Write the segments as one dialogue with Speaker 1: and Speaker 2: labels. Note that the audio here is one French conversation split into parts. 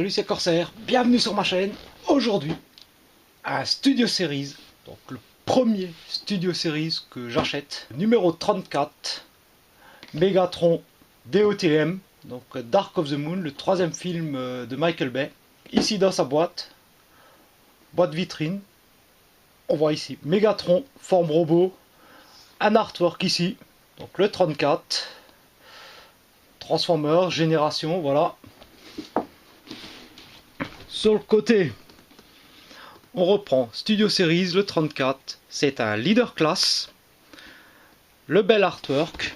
Speaker 1: Salut, c'est Corsair, bienvenue sur ma chaîne. Aujourd'hui, un Studio Series, donc le premier Studio Series que j'achète, numéro 34, Megatron DOTM, donc Dark of the Moon, le troisième film de Michael Bay. Ici dans sa boîte vitrine, on voit ici Megatron, forme robot, un artwork ici, donc le 34, Transformers, Génération, voilà. Sur le côté, on reprend Studio Series, le 34, c'est un leader class, le bel artwork,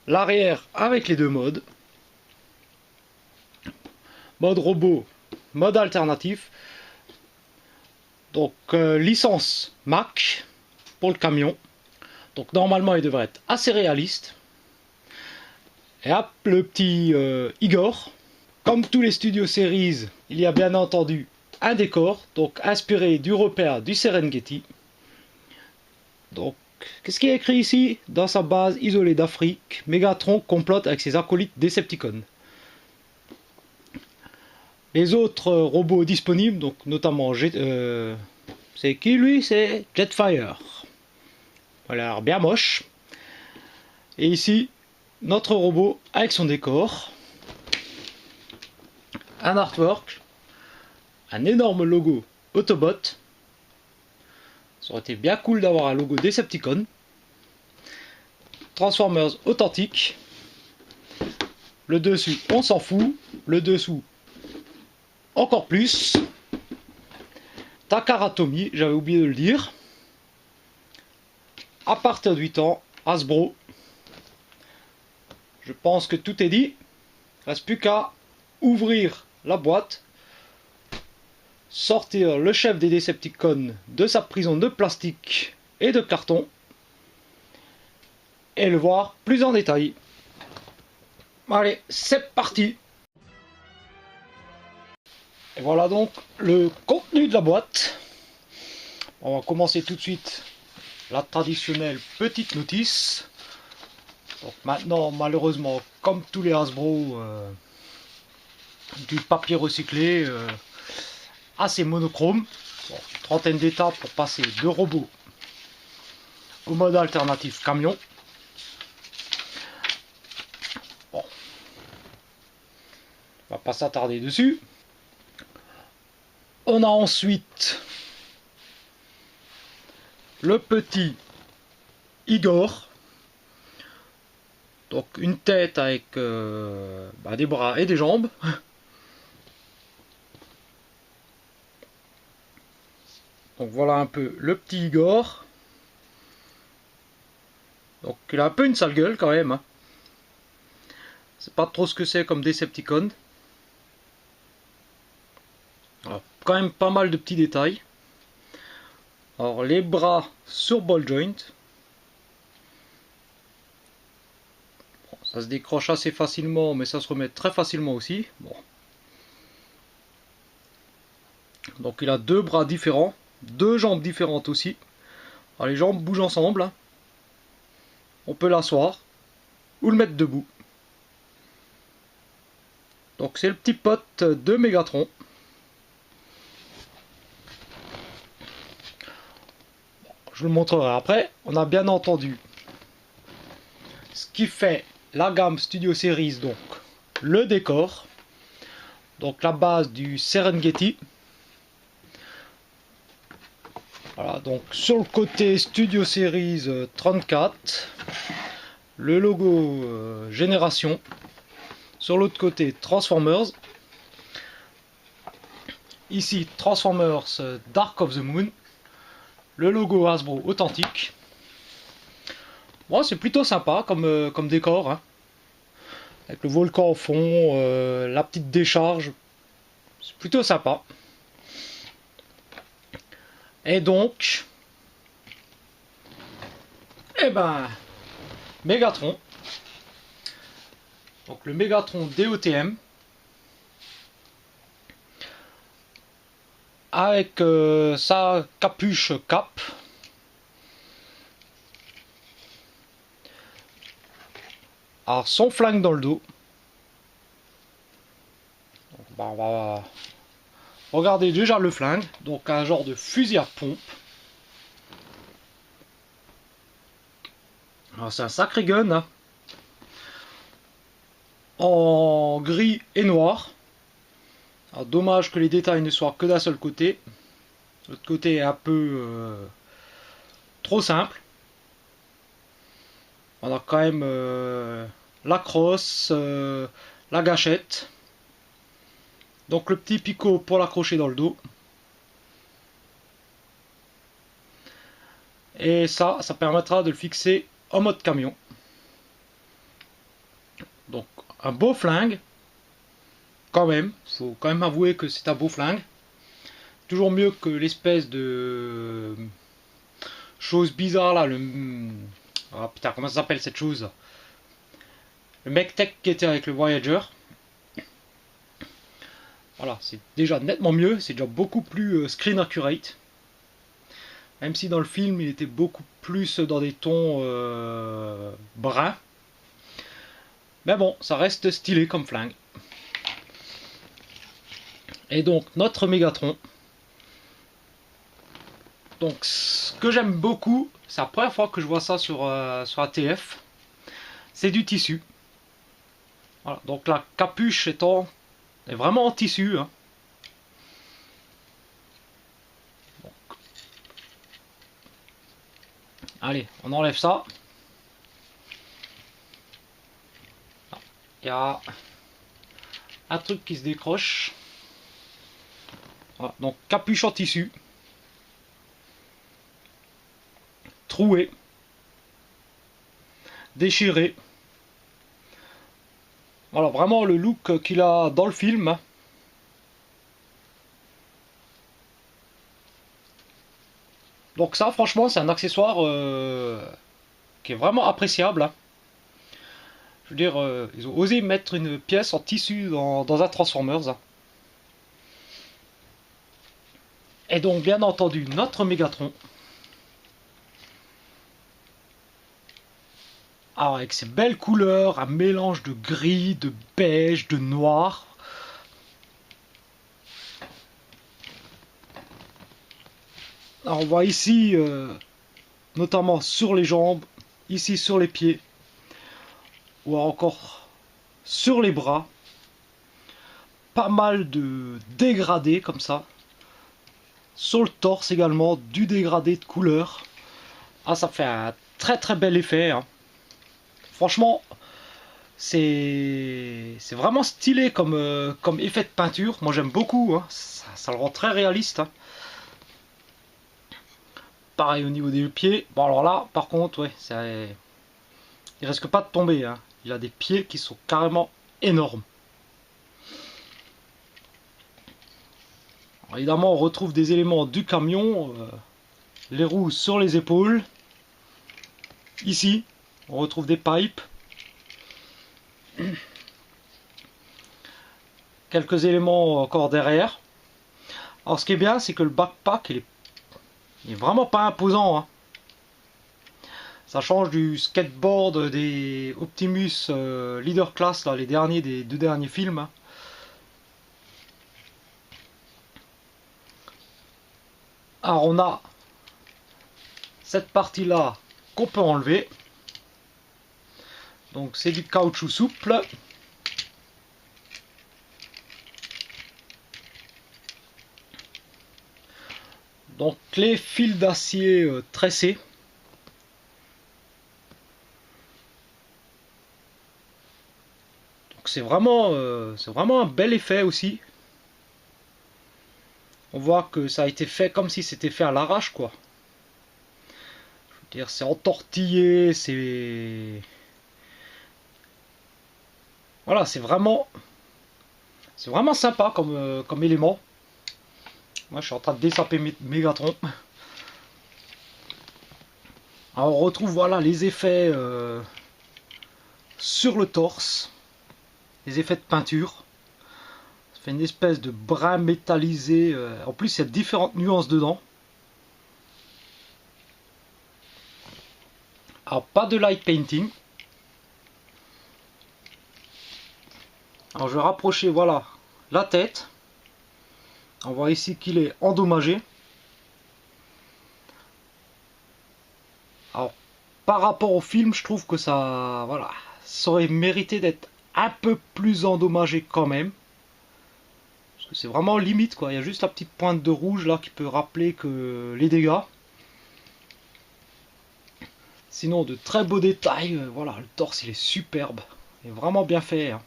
Speaker 1: l'arrière avec les deux modes, mode robot, mode alternatif, donc licence Mac pour le camion, donc normalement il devrait être assez réaliste, et hop, le petit Igor. Comme tous les Studio Series, il y a bien entendu un décor, donc inspiré du repère du Serengeti. Donc, qu'est-ce qui est écrit ici? Dans sa base isolée d'Afrique, Megatron complote avec ses acolytes Decepticons. Les autres robots disponibles, donc notamment, c'est qui lui? C'est Jetfire. Voilà, alors bien moche. Et ici, notre robot avec son décor. Un artwork, un énorme logo Autobot. Ça aurait été bien cool d'avoir un logo Decepticon. Transformers authentique. Le dessus, on s'en fout. Le dessous, encore plus. Takara Tomy, j'avais oublié de le dire. À partir de 8 ans, Hasbro. Je pense que tout est dit. Il ne reste plus qu'à ouvrir la boîte, sortir le chef des Decepticons de sa prison de plastique et de carton et le voir plus en détail. Allez, c'est parti. Et voilà donc le contenu de la boîte. On va commencer tout de suite la traditionnelle petite notice. Donc maintenant, malheureusement, comme tous les Hasbro, du papier recyclé assez monochrome. Bon, trentaine d'étapes pour passer de robot au mode alternatif camion. Bon, on va pas s'attarder dessus. On a ensuite le petit Igor. Donc une tête avec des bras et des jambes. Donc voilà un peu le petit Igor. Donc il a un peu une sale gueule quand même. C'est pas trop ce que c'est comme Decepticon. Alors, quand même pas mal de petits détails. Alors les bras sur ball joint. Bon, ça se décroche assez facilement, mais ça se remet très facilement aussi. Bon. Donc il a deux bras différents. Deux jambes différentes aussi. Alors les jambes bougent ensemble. On peut l'asseoir ou le mettre debout. Donc c'est le petit pote de Megatron. Je le montrerai après. On a bien entendu ce qui fait la gamme Studio Series, donc le décor. Donc la base du Serengeti. Voilà, donc sur le côté Studio Series 34, le logo Génération. Sur l'autre côté Transformers. Ici Transformers Dark of the Moon. Le logo Hasbro authentique. Bon, c'est plutôt sympa comme décor. Hein. Avec le volcan au fond, la petite décharge. C'est plutôt sympa. Et donc, Megatron. Donc le Megatron DOTM. Avec sa capuche cap. Alors son flingue dans le dos. bah, on va regarder déjà le flingue. Donc un genre de fusil à pompe. C'est un sacré gun, hein. En gris et noir. Alors, dommage que les détails ne soient que d'un seul côté. L'autre côté est un peu trop simple. On a quand même la crosse, la gâchette. Donc le petit picot pour l'accrocher dans le dos. Et ça permettra de le fixer en mode camion. Donc un beau flingue. Quand même, faut quand même avouer que c'est un beau flingue. Toujours mieux que l'espèce de chose bizarre là, ah putain, comment ça s'appelle cette chose? Le mec tech qui était avec le Voyager. Voilà, c'est déjà nettement mieux, c'est déjà beaucoup plus screen accurate. Même si dans le film il était beaucoup plus dans des tons bruns. Mais bon, ça reste stylé comme flingue. Et donc notre Mégatron. Donc ce que j'aime beaucoup, c'est la première fois que je vois ça sur ATF, c'est du tissu. Voilà, donc la capuche est vraiment en tissu. Hein. Donc. Allez, on enlève ça. Il y a un truc qui se décroche. Voilà, donc capuche en tissu. Troué. Déchiré. Voilà, vraiment le look qu'il a dans le film. Donc ça, franchement, c'est un accessoire qui est vraiment appréciable. Hein. Je veux dire, ils ont osé mettre une pièce en tissu dans un Transformers. Hein. Et donc, bien entendu, notre Mégatron. Alors, avec ses belles couleurs, un mélange de gris, de beige, de noir. Alors, on voit ici, notamment sur les jambes, ici sur les pieds, ou encore sur les bras. Pas mal de dégradés comme ça. Sur le torse également, du dégradé de couleur. Ah, ça fait un très très bel effet. Hein. Franchement, c'est vraiment stylé comme effet de peinture. Moi j'aime beaucoup. Hein. Ça le rend très réaliste. Hein. Pareil au niveau des pieds. Bon alors là, par contre, ouais, il risque pas de tomber. Hein. Il a des pieds qui sont carrément énormes. Alors, évidemment, on retrouve des éléments du camion. Les roues sur les épaules. Ici, on retrouve des pipes. Quelques éléments encore derrière. Alors ce qui est bien, c'est que le backpack, il est vraiment pas imposant. Hein. Ça change du skateboard des Optimus Leader Class, là, les derniers des 2 derniers films. Hein. Alors on a cette partie-là qu'on peut enlever. Donc c'est du caoutchouc souple. Donc les fils d'acier tressés. Donc c'est vraiment un bel effet aussi. On voit que ça a été fait comme si c'était fait à l'arrache quoi. Je veux dire, c'est entortillé, c'est... Voilà, c'est vraiment sympa comme élément. Moi je suis en train de dessaper Mégatron. Alors on retrouve voilà les effets sur le torse. Les effets de peinture. Ça fait une espèce de brun métallisé. En plus il y a différentes nuances dedans. Alors pas de light painting. Alors je vais rapprocher voilà la tête. On voit ici qu'il est endommagé. Alors, par rapport au film, je trouve que ça, voilà, ça aurait mérité d'être un peu plus endommagé quand même. Parce que c'est vraiment limite, quoi. Il y a juste la petite pointe de rouge là qui peut rappeler que les dégâts. Sinon, de très beaux détails. Voilà, le torse il est superbe. Il est vraiment bien fait. Hein.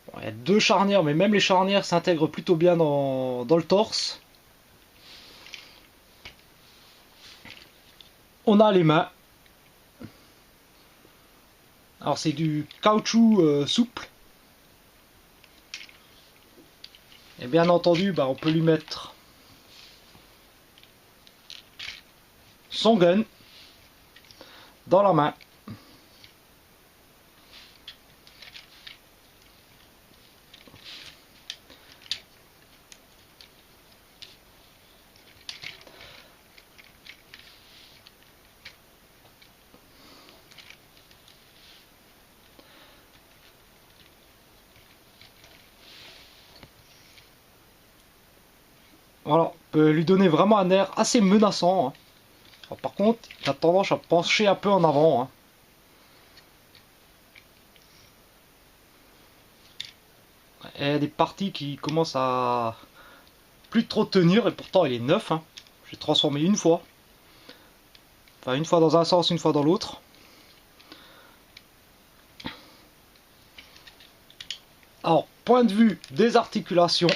Speaker 1: Bon, il y a deux charnières, mais même les charnières s'intègrent plutôt bien dans le torse. On a les mains. Alors c'est du caoutchouc souple. Et bien entendu, on peut lui mettre son gun dans la main. Voilà, on peut lui donner vraiment un air assez menaçant. Hein. Alors, par contre, il a tendance à pencher un peu en avant. Hein. Il y a des parties qui commencent à plus trop tenir et pourtant il est neuf. Hein. J'ai transformé une fois. Enfin, une fois dans un sens, une fois dans l'autre. Alors, point de vue des articulations.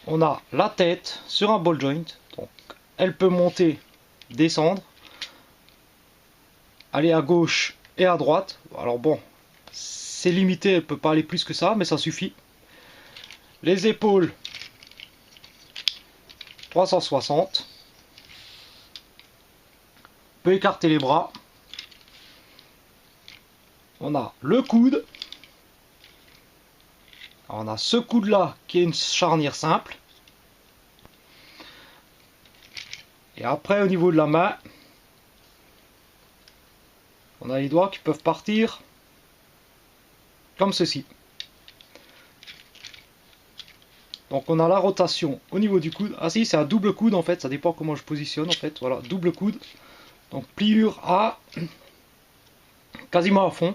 Speaker 1: On a la tête sur un ball joint, donc elle peut monter, descendre, aller à gauche et à droite. Alors bon, c'est limité, elle peut pas aller plus que ça, mais ça suffit. Les épaules, 360. On peut écarter les bras. On a le coude. Alors on a ce coude là qui est une charnière simple. Et après au niveau de la main, on a les doigts qui peuvent partir comme ceci. Donc on a la rotation au niveau du coude. Ah si, c'est un double coude en fait, ça dépend comment je positionne en fait. Voilà, double coude. Donc pliure à quasiment à fond.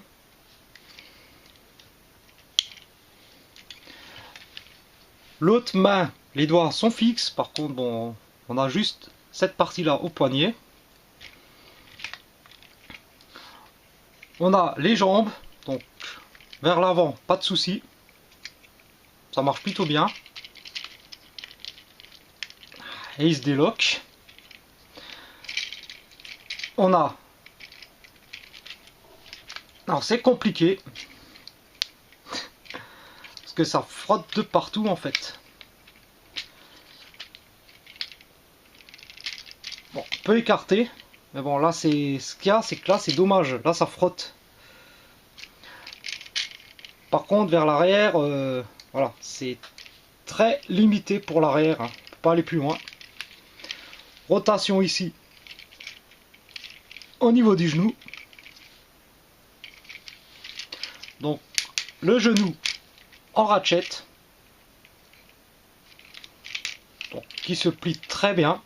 Speaker 1: L'autre main, les doigts sont fixes, par contre bon, on a juste cette partie là au poignet. On a les jambes, donc vers l'avant, pas de souci. Ça marche plutôt bien. Et il se déloque. On a... Alors c'est compliqué. Parce que ça frotte de partout en fait. Bon, on peut écarter. Mais bon là c'est... Ce qu'il y a c'est que là c'est dommage. Là ça frotte. Par contre vers l'arrière, voilà, c'est très limité pour l'arrière. Hein. On peut pas aller plus loin. Rotation ici. Au niveau du genou. Donc le genou en ratchet, donc, qui se plie très bien.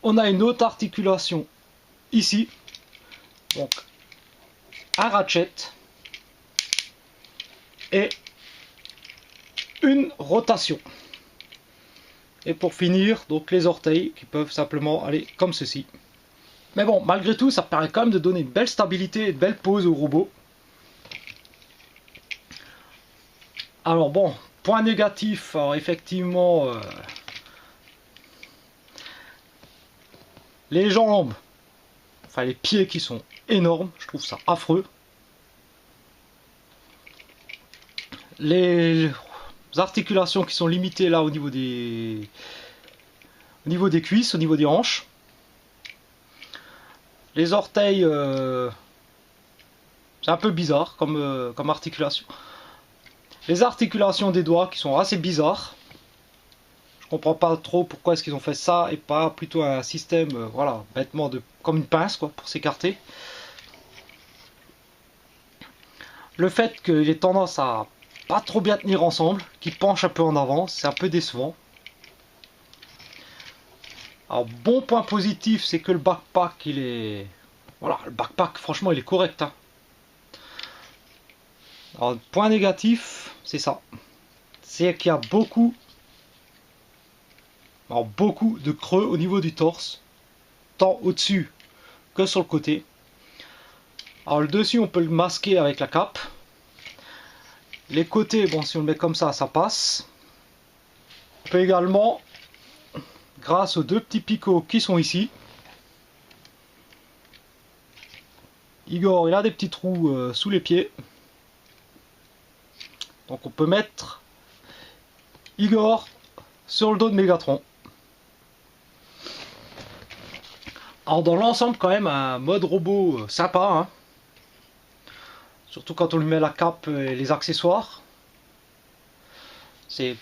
Speaker 1: On a une autre articulation ici, donc un ratchet et une rotation. Et pour finir, donc les orteils qui peuvent simplement aller comme ceci. Mais bon, malgré tout, ça permet quand même de donner une belle stabilité et une belle pose au robot. Alors bon, point négatif, alors effectivement, les jambes, enfin les pieds qui sont énormes, je trouve ça affreux. Les articulations qui sont limitées là au niveau des cuisses, au niveau des hanches. Les orteils, c'est un peu bizarre comme articulation. Les articulations des doigts qui sont assez bizarres. Je comprends pas trop pourquoi est-ce qu'ils ont fait ça et pas plutôt un système, voilà, bêtement de comme une pince quoi, pour s'écarter. Le fait qu'il ait tendance à pas trop bien tenir ensemble, qu'il penche un peu en avant, c'est un peu décevant. Alors bon point positif, c'est que le backpack il est... Voilà, le backpack franchement il est correct. Hein. Alors point négatif, c'est ça. C'est qu'il y a beaucoup de creux au niveau du torse, tant au-dessus que sur le côté. Alors le dessus on peut le masquer avec la cape. Les côtés, bon si on le met comme ça passe. On peut également, grâce aux deux petits picots qui sont ici, Igor il a des petits trous sous les pieds. Donc on peut mettre Igor sur le dos de Megatron. Alors dans l'ensemble quand même un mode robot sympa. Hein. Surtout quand on lui met la cape et les accessoires. C'est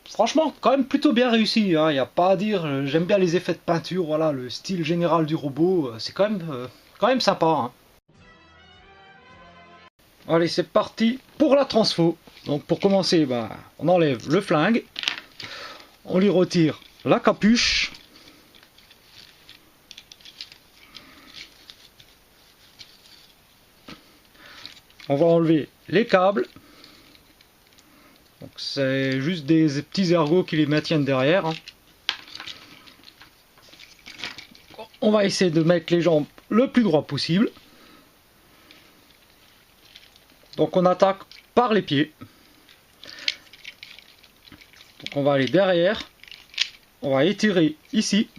Speaker 1: franchement quand même plutôt bien réussi. Hein. Il n'y a pas à dire, j'aime bien les effets de peinture, voilà, le style général du robot. C'est quand même sympa. Hein. Allez c'est parti pour la transfo. Donc pour commencer, on enlève le flingue. On lui retire la capuche. On va enlever les câbles. Donc c'est juste des petits ergots qui les maintiennent derrière. Hein. On va essayer de mettre les jambes le plus droit possible. Donc on attaque par les pieds. Donc on va aller derrière. On va étirer ici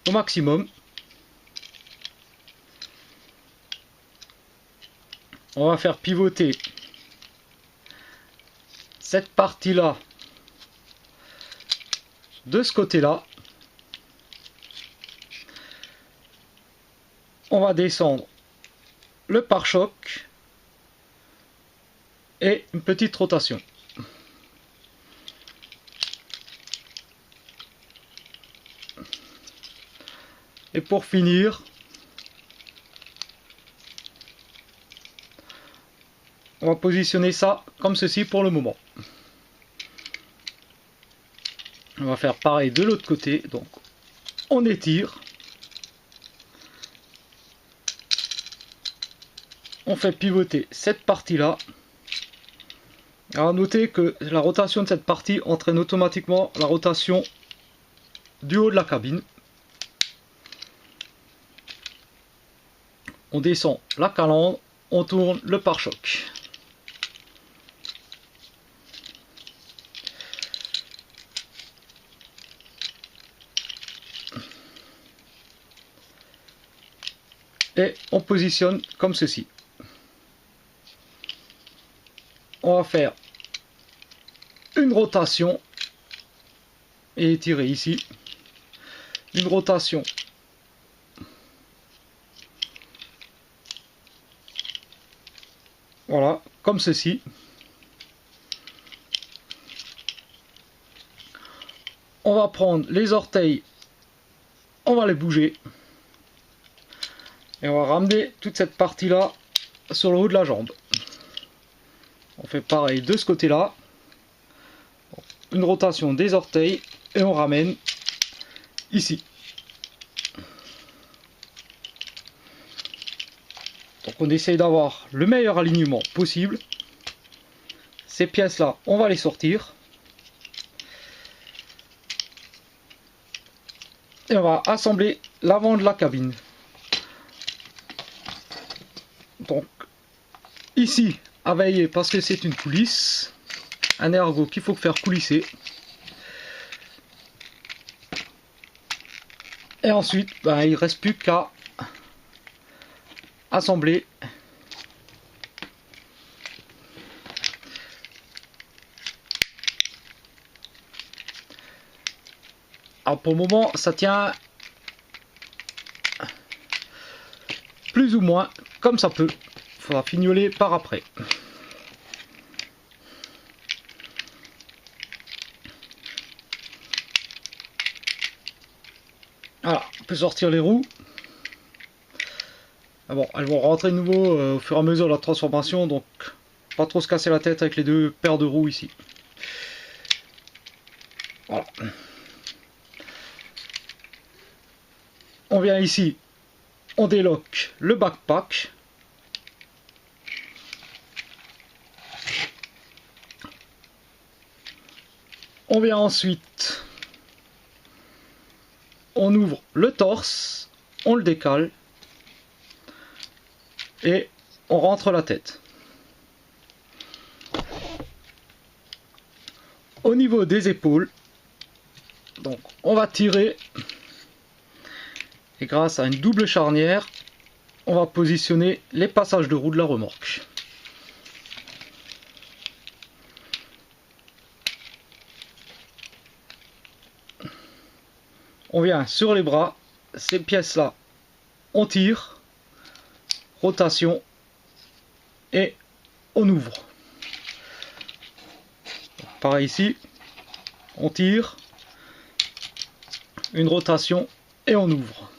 Speaker 1: au maximum. On va faire pivoter cette partie-là de ce côté-là. On va descendre le pare-choc et une petite rotation. Et pour finir, on va positionner ça comme ceci pour le moment. On va faire pareil de l'autre côté. Donc on étire. On fait pivoter cette partie-là. Alors notez que la rotation de cette partie entraîne automatiquement la rotation du haut de la cabine. On descend la calandre, on tourne le pare-choc. Et on positionne comme ceci. On va faire une rotation et étirer ici. Une rotation. Voilà, comme ceci. On va prendre les orteils, on va les bouger. Et on va ramener toute cette partie-là sur le haut de la jambe. On fait pareil de ce côté-là. Une rotation des orteils et on ramène ici. Donc on essaye d'avoir le meilleur alignement possible. Ces pièces-là, on va les sortir. Et on va assembler l'avant de la cabine. Donc ici à veiller parce que c'est une coulisse, un ergot qu'il faut faire coulisser. Et ensuite il ne reste plus qu'à assembler Alors pour le moment ça tient plus ou moins comme ça peut. Il faudra fignoler par après. Voilà, on peut sortir les roues. Ah bon, elles vont rentrer de nouveau au fur et à mesure de la transformation, donc pas trop se casser la tête avec les deux paires de roues ici. Voilà. On vient ici, on déloque le backpack. On vient ensuite, on ouvre le torse, on le décale et on rentre la tête. Au niveau des épaules, donc on va tirer et grâce à une double charnière, on va positionner les passages de roue de la remorque. On vient sur les bras, ces pièces là, on tire, rotation et on ouvre. Pareil ici, on tire, une rotation et on ouvre.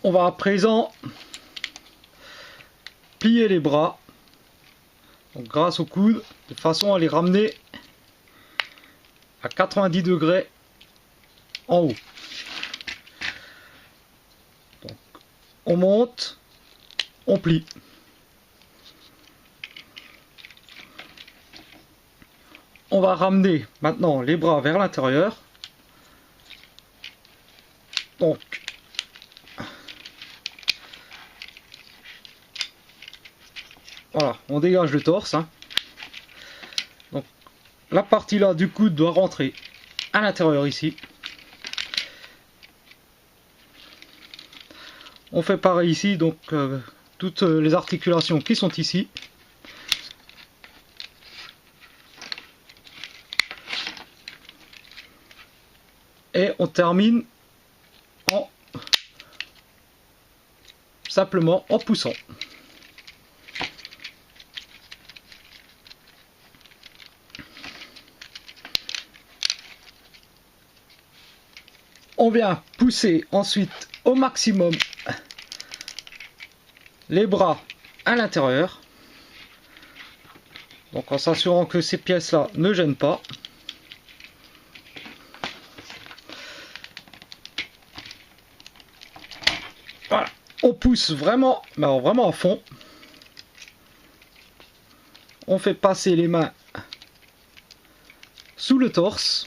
Speaker 1: On va à présent plier les bras donc grâce au coude de façon à les ramener à 90 degrés en haut. Donc, on monte, on plie. On va ramener maintenant les bras vers l'intérieur. Donc, voilà, on dégage le torse. Donc, la partie là du coude doit rentrer à l'intérieur ici. On fait pareil ici, donc toutes les articulations qui sont ici. Et on termine simplement en poussant. On vient pousser ensuite au maximum les bras à l'intérieur. Donc en s'assurant que ces pièces là ne gênent pas. Voilà, on pousse vraiment, vraiment à fond. On fait passer les mains sous le torse.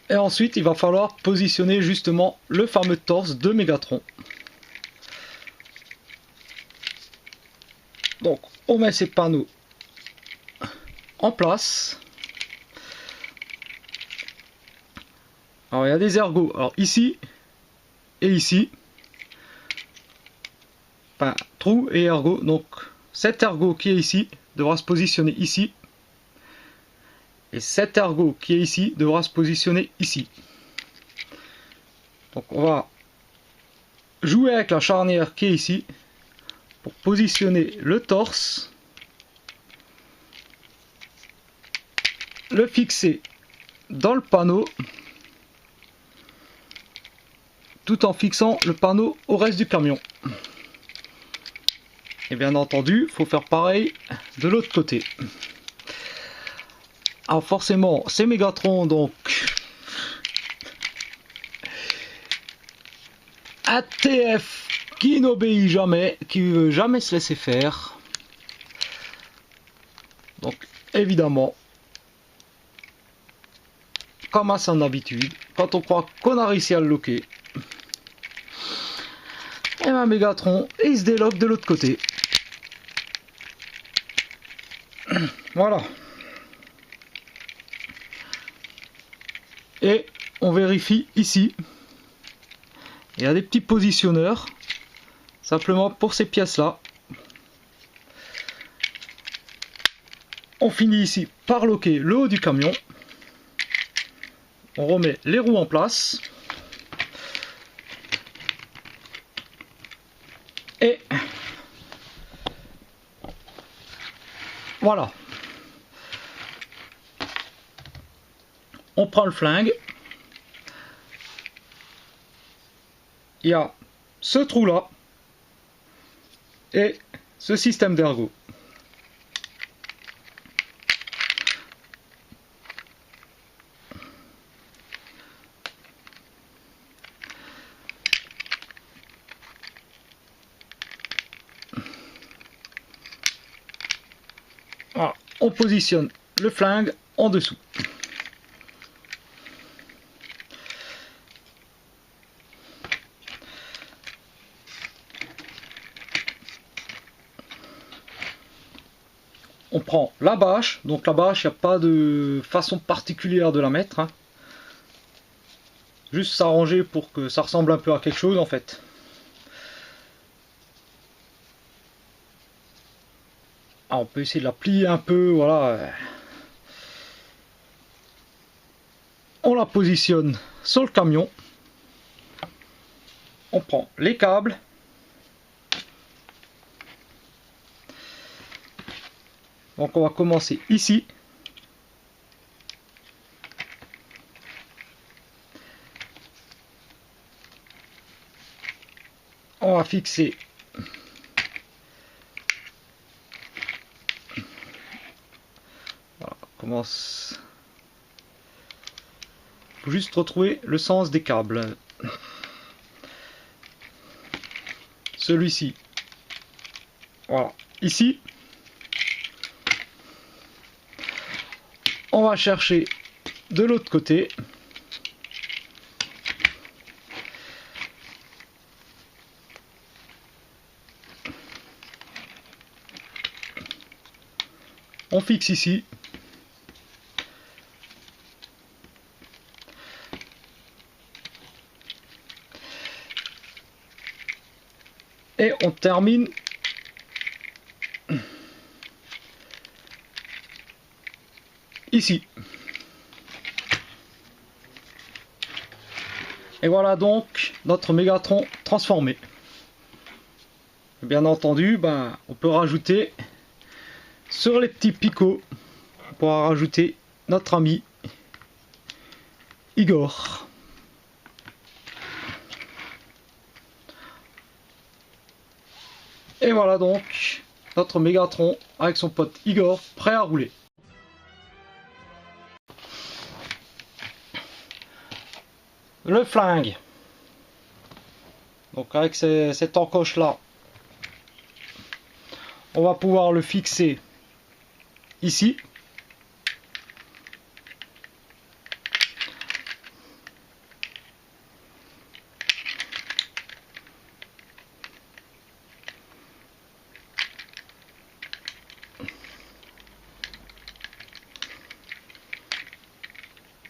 Speaker 1: Et ensuite, il va falloir positionner justement le fameux torse de Megatron. Donc, on met ces panneaux en place. Alors, il y a des ergots. Alors, ici et ici. Enfin, trou et ergot. Donc, cet ergot qui est ici devra se positionner ici. Et cet ergot qui est ici devra se positionner ici. Donc on va jouer avec la charnière qui est ici pour positionner le torse, le fixer dans le panneau tout en fixant le panneau au reste du camion. Et bien entendu, il faut faire pareil de l'autre côté. Alors forcément, c'est Megatron, donc un TF qui n'obéit jamais, qui ne veut jamais se laisser faire. Donc évidemment, comme à son habitude, quand on croit qu'on a réussi à le loquer, et bien Megatron, il se déloque de l'autre côté. Voilà. Et on vérifie ici. Il y a des petits positionneurs. Simplement pour ces pièces là. On finit ici par loquer le haut du camion. On remet les roues en place. Et Voilà. On prend le flingue. Il y a ce trou là et ce système d'ergot. Voilà. On positionne le flingue en dessous. On prend la bâche, donc la bâche, il n'y a pas de façon particulière de la mettre, hein. Juste s'arranger pour que ça ressemble un peu à quelque chose en fait. Alors, on peut essayer de la plier un peu, voilà. On la positionne sur le camion. On prend les câbles. Donc on va commencer ici. On va fixer voilà, on commence. Faut juste retrouver le sens des câbles. Celui-ci. Voilà, ici. On va chercher de l'autre côté. On fixe ici. Et on termine ici. Et voilà donc notre Mégatron transformé. Bien entendu, on peut rajouter sur les petits picots, on pourra rajouter notre ami Igor. Et voilà donc notre Mégatron avec son pote Igor prêt à rouler. Le flingue. Donc avec cette encoche là, on va pouvoir le fixer ici.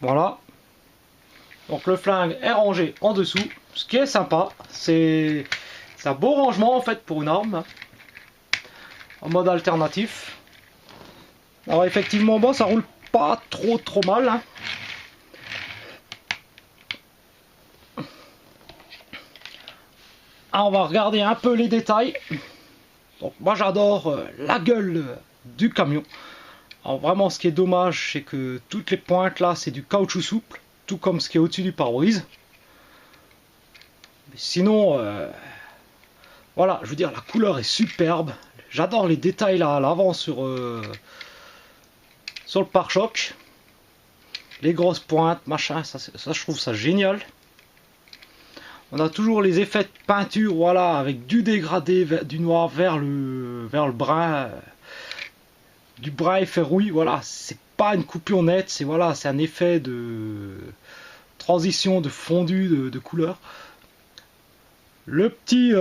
Speaker 1: Voilà. Donc le flingue est rangé en dessous, ce qui est sympa. C'est un beau rangement en fait pour une arme, en mode alternatif. Alors effectivement, bon, ça roule pas trop mal, hein. Alors, on va regarder un peu les détails. Donc moi j'adore la gueule du camion. Alors vraiment, ce qui est dommage, c'est que toutes les pointes là, c'est du caoutchouc souple, tout comme ce qui est au-dessus du pare-brise. Sinon, voilà, je veux dire, la couleur est superbe. J'adore les détails là à l'avant sur le pare-choc. Les grosses pointes, machin, ça je trouve ça génial. On a toujours les effets de peinture, voilà, avec du dégradé, du noir vers le brun. Du brun effet rouille, voilà, c'est pas une coupure nette, c'est voilà, c'est un effet de transition, de fondu, de couleur. Le petit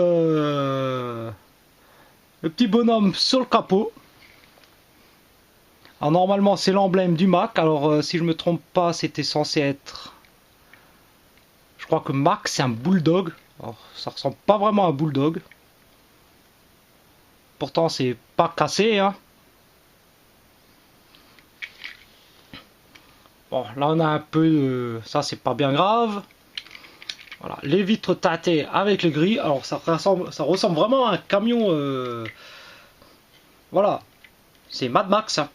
Speaker 1: bonhomme sur le capot. Alors normalement c'est l'emblème du Mac. Alors si je me trompe pas, c'était censé être, je crois que Mac c'est un bulldog. Alors, ça ressemble pas vraiment à un bulldog. Pourtant c'est pas cassé, hein. Bon, là on a un peu, ça c'est pas bien grave. Voilà, les vitres teintées avec les grilles. Alors ça ressemble vraiment à un camion. Voilà, c'est Mad Max. Hein.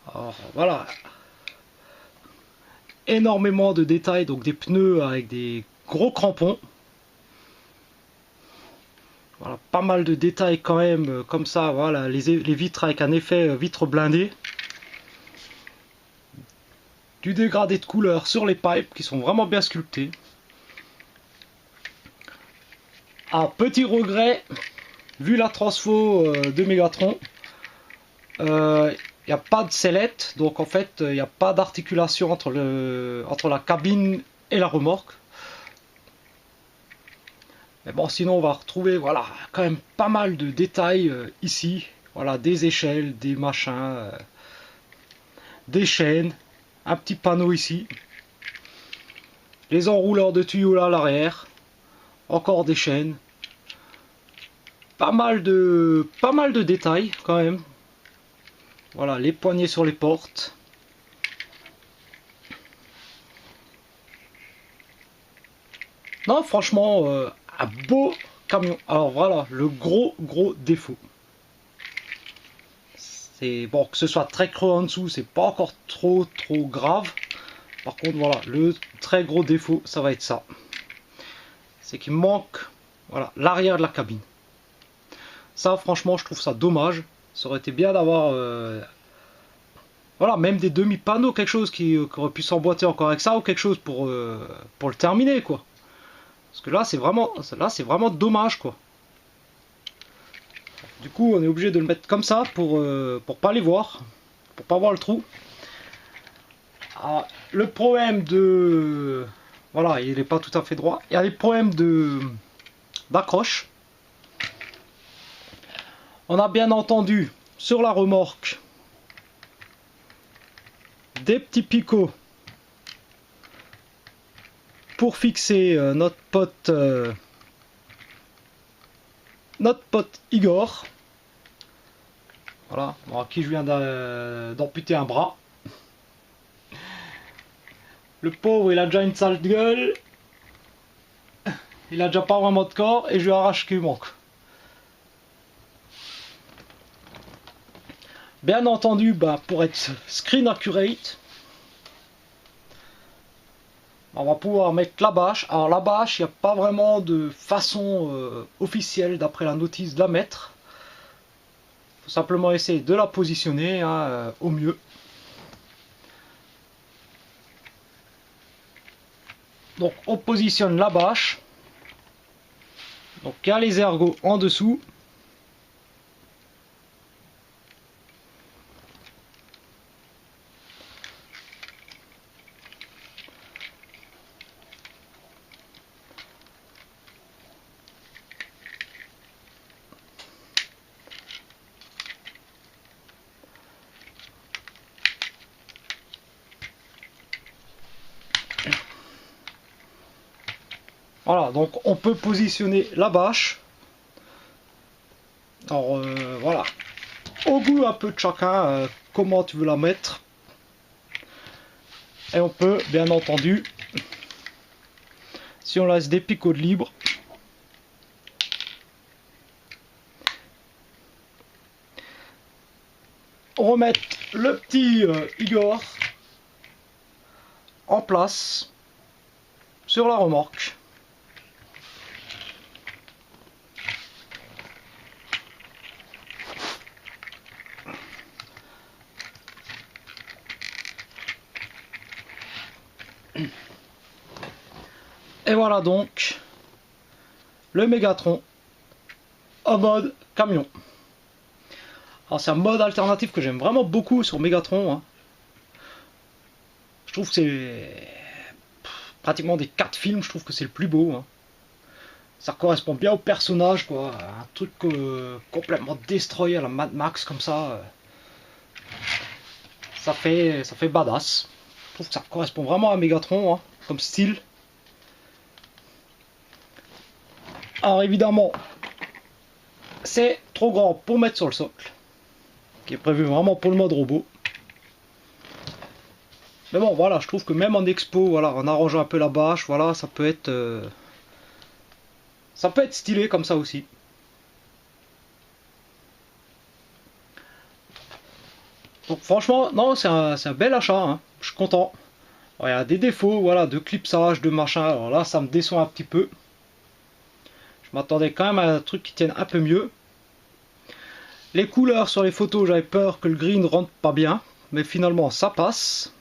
Speaker 1: Alors voilà, énormément de détails, donc des pneus avec des gros crampons. Voilà, pas mal de détails quand même, comme ça, voilà, les vitres avec un effet vitre blindée. Du dégradé de couleur sur les pipes qui sont vraiment bien sculptés. Ah, petit regret, vu la transfo de Megatron, il n'y a pas de sellette, donc en fait il n'y a pas d'articulation entre la cabine et la remorque. Mais bon, sinon on va retrouver, voilà, quand même pas mal de détails ici. Voilà, des échelles, des machins, des chaînes, un petit panneau ici. Les enrouleurs de tuyaux là à l'arrière. Encore des chaînes. Pas mal de détails quand même. Voilà, les poignées sur les portes. Non, franchement, un beau camion. Alors voilà, le gros défaut. C'est bon, que ce soit très creux en dessous, c'est pas encore trop grave. Par contre, voilà, le très gros défaut, ça va être ça. C'est qu'il manque, voilà, l'arrière de la cabine. Ça, franchement, je trouve ça dommage. Ça aurait été bien d'avoir, voilà, même des demi-panneaux, quelque chose qui aurait pu s'emboîter encore avec ça, ou quelque chose pour le terminer, quoi. Parce que là, c'est vraiment dommage, quoi. Du coup, on est obligé de le mettre comme ça pour pas les voir, pour pas voir le trou. Alors, le problème de... Voilà, il n'est pas tout à fait droit. Il y a des problèmes d'accroche. On a bien entendu sur la remorque des petits picots pour fixer notre pote Igor. Voilà, bon, à qui je viens d'amputer un bras. Le pauvre, il a déjà une sale gueule. Il a déjà pas vraiment de corps et je lui arrache ce qui manque. Bien entendu, bah, pour être screen accurate, on va pouvoir mettre la bâche. Alors la bâche, il n'y a pas vraiment de façon officielle d'après la notice de la mettre. Il faut simplement essayer de la positionner hein, au mieux. Donc on positionne la bâche. Donc il y a les ergots en dessous. Voilà, donc on peut positionner la bâche. Alors voilà, au goût un peu de chacun, comment tu veux la mettre. Et on peut bien entendu, si on laisse des picots de libre, remettre le petit Igor en place sur la remorque. Et voilà donc le Megatron en mode camion. Alors c'est un mode alternatif que j'aime vraiment beaucoup sur Megatron. Hein. Je trouve que c'est pratiquement des 4 films, je trouve que c'est le plus beau. Hein. Ça correspond bien au personnage, quoi. Un truc complètement destroy à la Mad Max comme ça. Ça fait badass. Je trouve que ça correspond vraiment à Megatron hein, comme style. Alors évidemment, c'est trop grand pour mettre sur le socle, qui est prévu vraiment pour le mode robot. Mais bon, voilà, je trouve que même en expo, voilà, en arrangeant un peu la bâche, voilà, ça peut être stylé comme ça aussi. Donc franchement, non, c'est un bel achat, hein. Je suis content. Alors, il y a des défauts, voilà, de clipsage, de machin, alors là ça me déçoit un petit peu. Je m'attendais quand même à un truc qui tienne un peu mieux. Les couleurs sur les photos, j'avais peur que le gris ne rentre pas bien, mais finalement ça passe.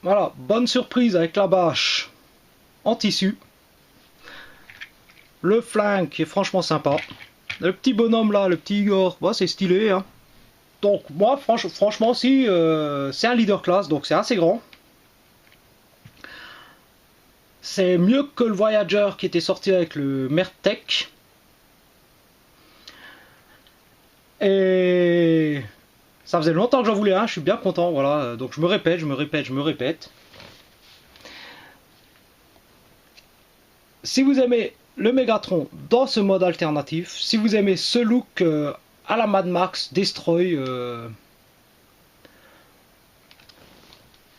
Speaker 1: Voilà, bonne surprise avec la bâche en tissu. Le flingue qui est franchement sympa. Le petit bonhomme là, le petit Igor, bah, c'est stylé, hein. Donc moi franchement si c'est un leader class, donc c'est assez grand. C'est mieux que le Voyager qui était sorti avec le Mertec. Et ça faisait longtemps que j'en voulais un, je suis bien content, voilà. Donc je me répète. Si vous aimez le Megatron dans ce mode alternatif, si vous aimez ce look à la Mad Max, Destroy,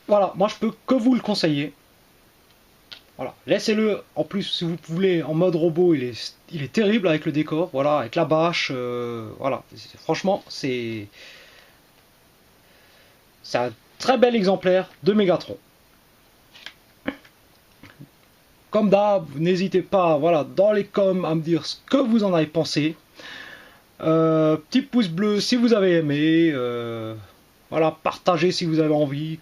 Speaker 1: voilà, moi je peux que vous le conseiller. Voilà, laissez-le, en plus si vous voulez, en mode robot, il est terrible avec le décor, voilà, avec la bâche, voilà, franchement c'est un très bel exemplaire de Megatron. Comme d'hab, n'hésitez pas, voilà, dans les coms à me dire ce que vous en avez pensé. Petit pouce bleu si vous avez aimé, voilà, partagez si vous avez envie.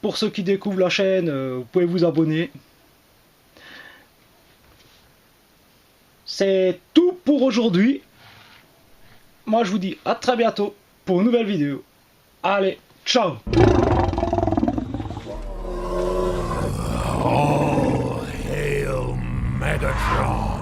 Speaker 1: Pour ceux qui découvrent la chaîne, vous pouvez vous abonner. C'est tout pour aujourd'hui. Moi je vous dis à très bientôt pour une nouvelle vidéo. Allez, ciao!
Speaker 2: All hail Megatron!